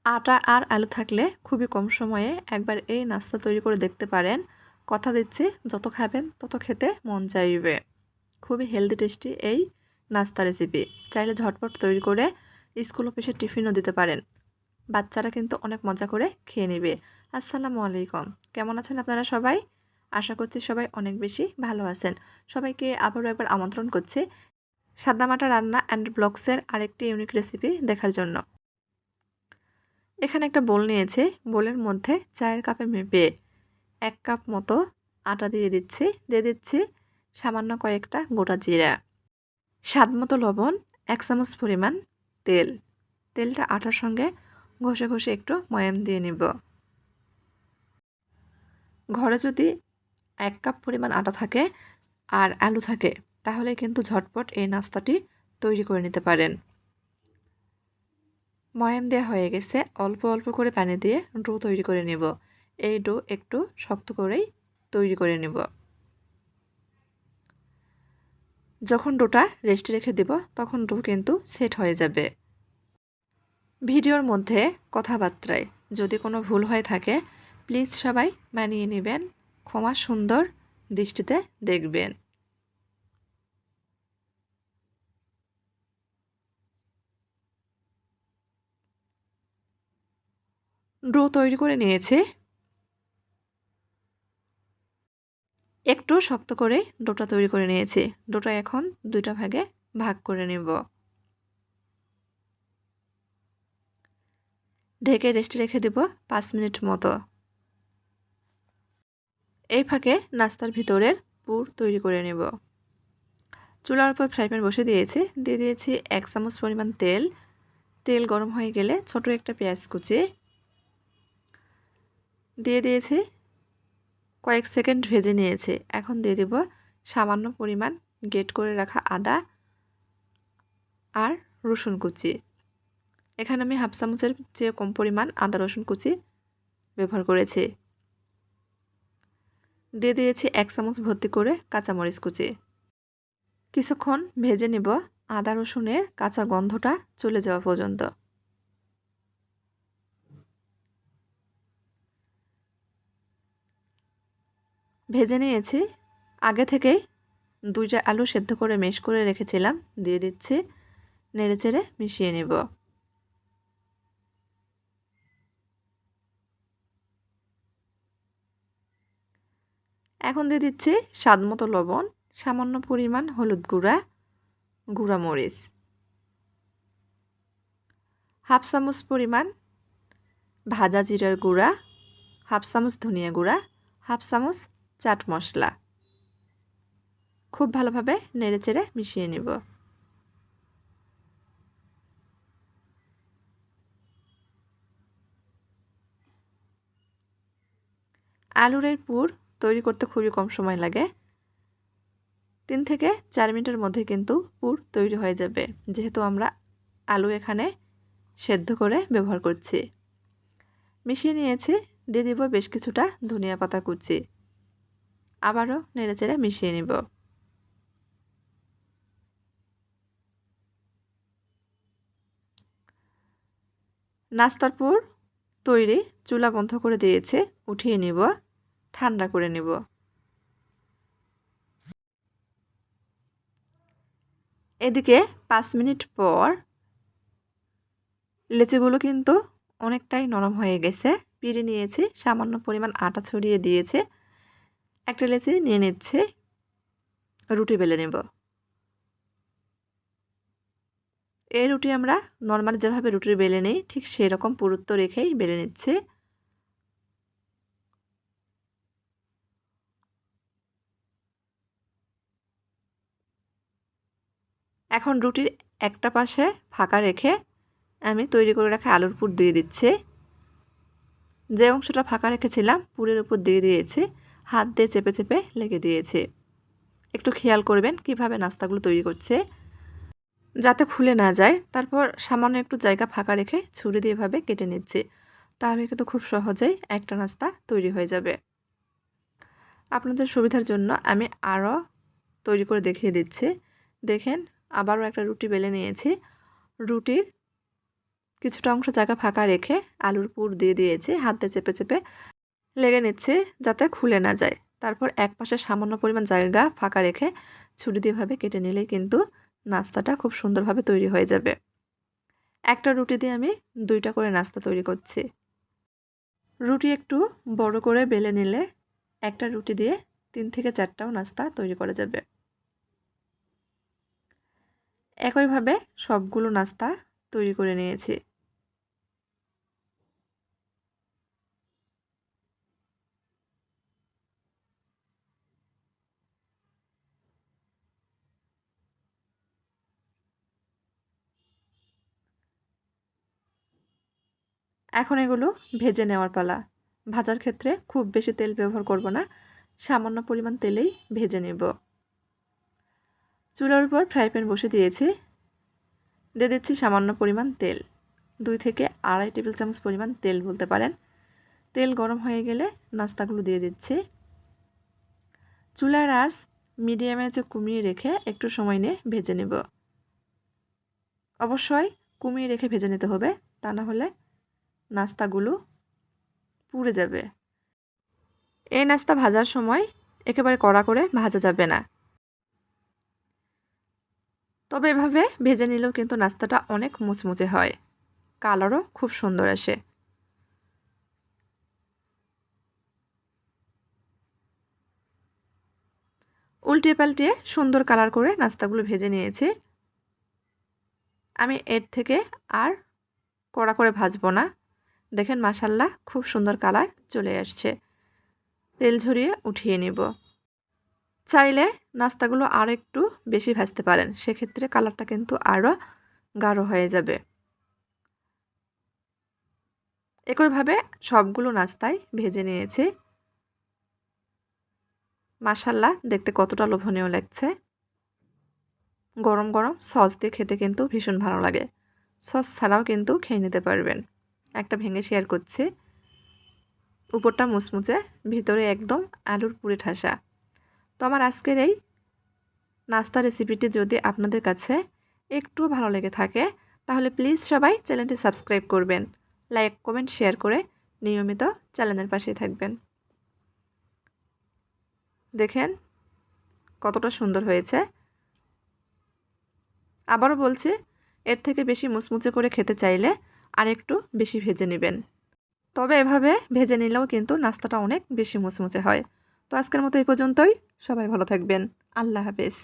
আটা আর আলু থাকলে খুবই কম সময়ে একবার এই নাস্তা তৈরি করে দেখতে পারেন। কথা দিচ্ছি, যত খাবেন তত খেতে মন চাইবে। খুবই হেলদি টেস্টি এই নাস্তা রেসিপি। চাইলে ঝটপট তৈরি করে স্কুল অফিসে টিফিনও দিতে পারেন। বাচ্চারা কিন্তু অনেক মজা করে খেয়ে নেবে। আসসালামু আলাইকুম। কেমন আছেন আপনারা সবাই? আশা করছি সবাই অনেক বেশি ভালো আছেন। সবাইকে আবারও একবার আমন্ত্রণ করছি সাদামাটা রান্না অ্যান্ড ব্লগসের আরেকটি ইউনিক রেসিপি দেখার জন্য। এখানে একটা বোল নিয়েছি। বোলের মধ্যে চায়ের কাপে মেপে 1 কাপ মতো আটা দিয়ে দিচ্ছি সামান্য কয়েকটা গোটা জিরা, স্বাদ মতো লবণ, 1 চামচ পরিমাণ তেল। তেলটা আটার সঙ্গে ঘষে একটু ময়াম দিয়ে নিব। ঘরে যদি 1 কাপ পরিমাণ আটা থাকে আর আলু থাকে, তাহলে কিন্তু ঝটপট এই নাস্তাটি তৈরি করে নিতে পারেন। ময়াম দেওয়া হয়ে গেছে। অল্প করে পানি দিয়ে ডো তৈরি করে নেব। এই ডো একটু শক্ত করেই তৈরি করে নেব। যখন ডোটা রেস্টে রেখে দেব, তখন ডো কিন্তু সেট হয়ে যাবে। ভিডিওর মধ্যে কথাবার্তায় যদি কোনো ভুল হয়ে থাকে, প্লিজ সবাই মানিয়ে নেবেন। ক্ষমা সুন্দর দৃষ্টিতে দেখবেন। ডো তৈরি করে নিয়েছি। একটু শক্ত করে ডোটা তৈরি করে নিয়েছি। ডোটা এখন 2টা ভাগে ভাগ করে নেব। ঢেকে রেস্টে রেখে দেব 5 মিনিট মতো। এই ফাঁকে নাস্তার ভিতরের পুর তৈরি করে নেব। চুলার উপর ফ্রাই প্যান বসে দিয়ে দিয়েছি 1 চামচ পরিমাণ তেল। তেল গরম হয়ে গেলে ছোট একটা পেঁয়াজ কুচি দিয়ে দিয়েছি। কয়েক সেকেন্ড ভেজে নিয়েছি। এখন দিয়ে দেব সামান্য পরিমাণ গ্রেট করে রাখা আদা আর রসুন কুচি। এখানে আমি হাফ চামচের চেয়ে কম পরিমাণ আদা রসুন কুচি ব্যবহার করেছি। দিয়ে দিয়েছি 1 চামচ ভর্তি করে কাঁচামরিচ কুচি। কিছুক্ষণ ভেজে নিব আদা রসুনের কাঁচা গন্ধটা চলে যাওয়া পর্যন্ত। ভেজে নিয়েছি। আগে থেকেই 2টা আলু সেদ্ধ করে মেশ করে রেখেছিলাম, দিয়ে দিচ্ছি। নেড়েচেড়ে মিশিয়ে নেব। এখন দিয়ে দিচ্ছি স্বাদ মতো লবণ, সামান্য পরিমাণ হলুদ গুঁড়া, গুঁড়া মরিচ, হাফ চামচ পরিমাণ ভাজা জিরার গুঁড়া, হাফ চামচ ধনিয়া গুঁড়া, হাফ চামচ চাট মশলা। খুব ভালোভাবে নেড়েচেড়ে মিশিয়ে নেব। আলুর এই পুর তৈরি করতে খুবই কম সময় লাগে। 3 থেকে 4 মিনিটের মধ্যে কিন্তু পুর তৈরি হয়ে যাবে, যেহেতু আমরা আলু এখানে সেদ্ধ করে ব্যবহার করছি। মিশিয়ে নিয়েছি। দিয়ে দিব বেশ কিছুটা ধনিয়া পাতা কুচি। আবারও নেড়েচেড়ে মিশিয়ে নিব। নাস্তার পুর তৈরি। চুলা বন্ধ করে দিয়েছে। উঠিয়ে নিব, ঠান্ডা করে নিব। এদিকে 5 মিনিট পর লেচিগুলো কিন্তু অনেকটাই নরম হয়ে গেছে। পিড়ে নিয়েছি, সামান্য পরিমাণ আটা ছড়িয়ে দিয়েছে। একটা লেচি নিয়ে নিচ্ছে, রুটি বেলে নেব। এই রুটি আমরা নর্মাল যেভাবে রুটি বেলে নিই, ঠিক সেরকম পুরুত্ব রেখেই বেলে নিচ্ছে। এখন রুটির একটা পাশে ফাঁকা রেখে আমি তৈরি করে রাখা আলুর পুর দিয়ে দিচ্ছি। যে অংশটা ফাঁকা রেখেছিলাম পুরের উপর দিয়ে দিয়েছি। হাত দিয়ে চেপে লেগে দিয়েছি। একটু খেয়াল করবেন কিভাবে নাস্তাগুলো তৈরি করছে, যাতে খুলে না যায়। তারপর সামান্য একটু জায়গা ফাঁকা রেখে ছুরি দিয়ে এভাবে কেটে নিচ্ছি। তাহলে কিন্তু খুব সহজেই একটা নাস্তা তৈরি হয়ে যাবে। আপনাদের সুবিধার জন্য আমি আরও তৈরি করে দেখিয়ে দিচ্ছি। দেখেন, আবারও একটা রুটি বেলে নিয়েছি। রুটির কিছুটা অংশ জায়গা ফাঁকা রেখে আলুর পুর দিয়ে দিয়েছি, হাত দিয়ে চেপে চেপে লেগে নিচ্ছে যাতে খুলে না যায়। তারপর এক পাশে সামান্য পরিমাণ জায়গা ফাঁকা রেখে ছুরি দিয়ে ভাবে কেটে নিলেই কিন্তু নাস্তাটা খুব সুন্দরভাবে তৈরি হয়ে যাবে। একটা রুটি দিয়ে আমি 2টা করে নাস্তা তৈরি করছি। রুটি একটু বড় করে বেলে নিলে একটা রুটি দিয়ে 3 থেকে 4টাও নাস্তা তৈরি করা যাবে। একইভাবে সবগুলো নাস্তা তৈরি করে নিয়েছি। এখন এগুলো ভেজে নেওয়ার পালা। ভাজার ক্ষেত্রে খুব বেশি তেল ব্যবহার করব না, সামান্য পরিমাণ তেলেই ভেজে নেব। চুলার উপর ফ্রাই প্যান বসে দিয়েছি, দিয়ে দিচ্ছি সামান্য পরিমাণ তেল, 2 থেকে 2.5 টেবিল চামচ পরিমাণ তেল বলতে পারেন। তেল গরম হয়ে গেলে নাস্তাগুলো দিয়ে দিচ্ছি। চুলার আঁচ মিডিয়ামে কমিয়ে রেখে একটু সময় নিয়ে ভেজে নেব। অবশ্যই কমিয়ে রেখে ভেজে নিতে হবে, তা না হলে নাস্তাগুলো পুড়ে যাবে। এই নাস্তা ভাজার সময় একেবারে কড়া করে ভাজা যাবে না, তবে এভাবে ভেজে নিলেও কিন্তু নাস্তাটা অনেক মুচমুচে হয়, কালারও খুব সুন্দর আসে। উল্টিয়ে পাল্টিয়ে সুন্দর কালার করে নাস্তাগুলো ভেজে নিয়েছি। আমি এর থেকে আর কড়া করে ভাজবো না। দেখেন মাশাআল্লাহ খুব সুন্দর কালার চলে আসছে। তেল ঝরিয়ে উঠিয়ে নেব। চাইলে নাস্তাগুলো আরও একটু বেশি ভাজতে পারেন, সেক্ষেত্রে কালারটা কিন্তু আরও গাঢ় হয়ে যাবে। একইভাবে সবগুলো নাস্তাই ভেজে নিয়েছি। মাশাআল্লাহ দেখতে কতটা লোভনীয় লাগছে। গরম গরম সস দিয়ে খেতে কিন্তু ভীষণ ভালো লাগে। সস ছাড়াও কিন্তু খেয়ে নিতে পারবেন। একটা ভেঙে শেয়ার করছি। উপরটা মুচমুচে, ভিতরে একদম আলুর পুরে ঠাসা। তো আমার আজকের এই নাস্তা রেসিপিটি যদি আপনাদের কাছে একটু ভালো লেগে থাকে, তাহলে প্লিজ সবাই চ্যানেলটি সাবস্ক্রাইব করবেন, লাইক কমেন্ট শেয়ার করে নিয়মিত চ্যানেলের পাশেই থাকবেন। দেখেন কতটা সুন্দর হয়েছে। আবারও বলছি, এর থেকে বেশি মুচমুচে করে খেতে চাইলে আর একটু বেশি ভেজে নেবেন। তবে এভাবে ভেজে নিলেও কিন্তু নাস্তাটা অনেক বেশি মুচমুচে হয়। তো আজকের মতো এই পর্যন্তই। সবাই ভালো থাকবেন। আল্লাহ হাফেজ।